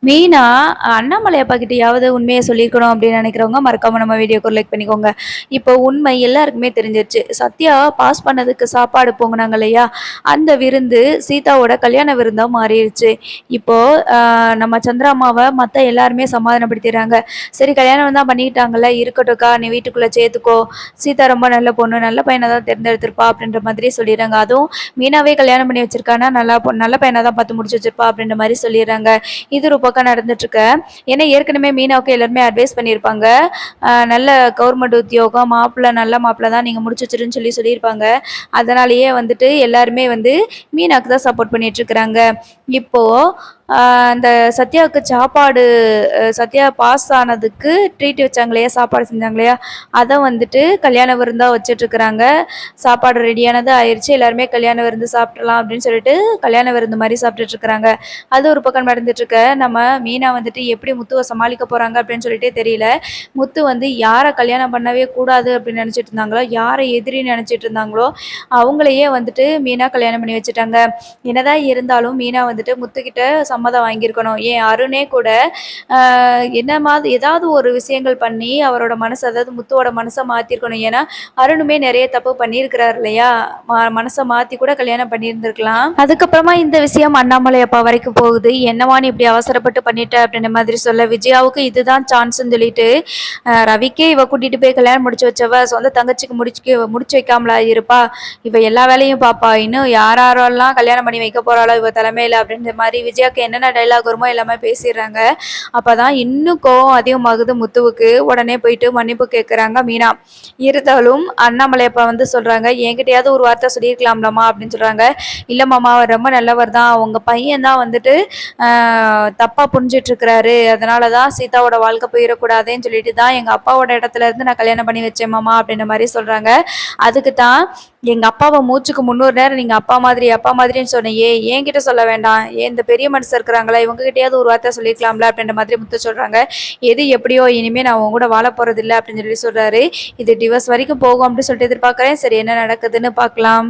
மெயினா அண்ணாமலை அப்பா கிட்டயாவது உண்மைய சொல்லியிருக்கணும் அப்படின்னு நினைக்கிறவங்க மறக்காம நம்ம வீடியோக்கு லைக் பண்ணிக்கோங்க. இப்போ உண்மை எல்லாருக்குமே தெரிஞ்சிருச்சு. சத்யா பாஸ் பண்ணதுக்கு சாப்பாடு பொங்குனாங்க இல்லையா? அந்த விருந்து சீதாவோட கல்யாண விருந்தா மாறிடுச்சு. இப்போ நம்ம சந்திராமாவ மத்த எல்லாருமே சமாதானப்படுத்திடுறாங்க. சரி கல்யாணம் தான் பண்ணிக்கிட்டாங்கல்ல, இருக்கட்டும்க்கா நீ வீட்டுக்குள்ள சேர்த்துக்கோ. சீதா ரொம்ப நல்ல பொண்ணு, நல்ல பையனை தான் தேர்ந்தெடுத்திருப்பா அப்படின்ற மாதிரி சொல்லிடுறாங்க. அதுவும் மீனாவே கல்யாணம் பண்ணி வச்சிருக்கானா நல்ல பையனை தான் பார்த்து முடிச்சு வச்சிருப்பா அப்படின்ற மாதிரி சொல்லிடுறாங்க. இது ஒரு பக்கம் நடந்துட்டு இருக்க. ஏன்னா ஏற்கனவே மீனாவுக்கு எல்லாருமே அட்வைஸ் பண்ணியிருப்பாங்க. நல்ல கவர்மெண்ட் உத்தியோகம் மாப்பிள்ளை நல்ல மாப்பிள்ளை தான் நீங்கள் முடிச்சு வச்சிருன்னு சொல்லியிருப்பாங்க. அதனாலேயே வந்துட்டு எல்லாருமே வந்து மீனாவுக்கு தான் சப்போர்ட் பண்ணிட்டு இருக்கிறாங்க. இப்போ அந்த சத்யாவுக்கு சாப்பாடு சத்யா பாஸ் ஆனதுக்கு ட்ரீட் வச்சாங்க இல்லையா, சாப்பாடு செஞ்சாங்க இல்லையா, அதை வந்துட்டு கல்யாண விருந்தா வச்சுட்டு இருக்கிறாங்க. சாப்பாடு ரெடியானது ஆயிடுச்சு, எல்லாருமே கல்யாண விருந்து சாப்பிடலாம் அப்படின்னு சொல்லிட்டு கல்யாண விருந்து மாதிரி சாப்பிட்டுட்டு இருக்கிறாங்க. அது ஒரு பக்கம் நடந்துட்டு இருக்க. நம்ம மீனா வந்துட்டு எப்படி முத்துவை சமாளிக்க போறாங்க அப்படின்னு சொல்லிட்டே தெரியல. முத்து வந்து யாரை கல்யாணம் பண்ணவே கூடாது அப்படின்னு நினைச்சிட்டு இருந்தாங்களோ, யாரை எதிரின்னு நினைச்சிட்டு இருந்தாங்களோ அவங்களையே வந்துட்டு மீனா கல்யாணம் பண்ணி வச்சுட்டாங்க. என்னதான் இருந்தாலும் மீனா வந்துட்டு முத்துக்கிட்ட சம்மதம் வாங்கியிருக்கணும். ஏன் அருணே கூட என்ன மாதிரி ஏதாவது ஒரு விஷயங்கள் பண்ணி அவரோட மனசை, அதாவது முத்துவோட மனசை மாற்றிருக்கணும். ஏன்னா அருணுமே நிறைய தப்பு பண்ணியிருக்கிறார் இல்லையா, மனசை மாற்றி கூட கல்யாணம் பண்ணியிருந்திருக்கலாம். அதுக்கப்புறமா இந்த விஷயம் அண்ணாமலை அப்பா வரைக்கும் போகுது. என்னவான்னு இப்படி அவசரப்பட்டு பண்ணிட்ட அப்படின்ற மாதிரி சொல்ல, விஜயாவுக்கு இதுதான் சான்ஸ்ன்னு சொல்லிட்டு ரவிக்கே இவ கூட்டிட்டு போய் கல்யாணம் முடிச்சு வச்சவ சொந்த தங்கச்சிக்கு முடிச்சு வைக்காமலா இருப்பா, இவ எல்லா வேலையும் பாப்பா, இன்னும் யாரெல்லாம் கல்யாணம் பண்ணி வைக்க போறாளோ இவ தலைமையில அப்படின்ற மாதிரி விஜயாக்கு என்னென்ன டைலாக் வருமோ எல்லாமே பேசிடுறாங்க. அப்பதான் இன்னும் கோவம் அதிகமாகுது முத்துவுக்கு. உடனே போயிட்டு மன்னிப்பு கேட்குறாங்க மீனா. இருந்தாலும் அண்ணாமலை அப்பா வந்து சொல்றாங்க, என்கிட்டயாவது ஒரு வார்த்தை சொல்லியிருக்கலாம்லம்மா அப்படின்னு சொல்றாங்க. இல்ல மாமா அவர் ரொம்ப நல்லவர் தான், உங்க பையன் தான் வந்துட்டு தப்பா புரிஞ்சிட்டு இருக்கிறாரு, அதனாலதான் சீதாவோட வாழ்க்கை போயிடக்கூடாதுன்னு சொல்லிட்டு தான் எங்க அப்பாவோட இடத்துல இருந்து நான் கல்யாணம் பண்ணி வச்சேன் மாமா அப்படின்ற மாதிரி சொல்றாங்க. அதுக்கு தான் எங்க அப்பாவை மூச்சுக்கு 300 நேரம் நீங்க அப்பா மாதிரின்னு சொன்னையே, என்கிட்ட சொல்ல வேண்டாம், ஏன் இந்த பெரிய மனுஷன் இருக்கிறாங்களா இவங்க கிட்டயாவது ஒரு வார்த்தை சொல்லிக்கலாம்ல அப்படின்ற மாதிரி முத்து சொல்றாங்க. எது எப்படியோ இனிமே நான் உங்க கூட வாழ போறது இல்லை அப்படின்னு சொல்லி சொல்றாரு. இது டிவோர்ஸ் வரைக்கும் போகும் அப்படின்னு சொல்லிட்டு எதிர்பார்க்கறேன். சரி என்ன நடக்குதுன்னு பார்க்கலாம்.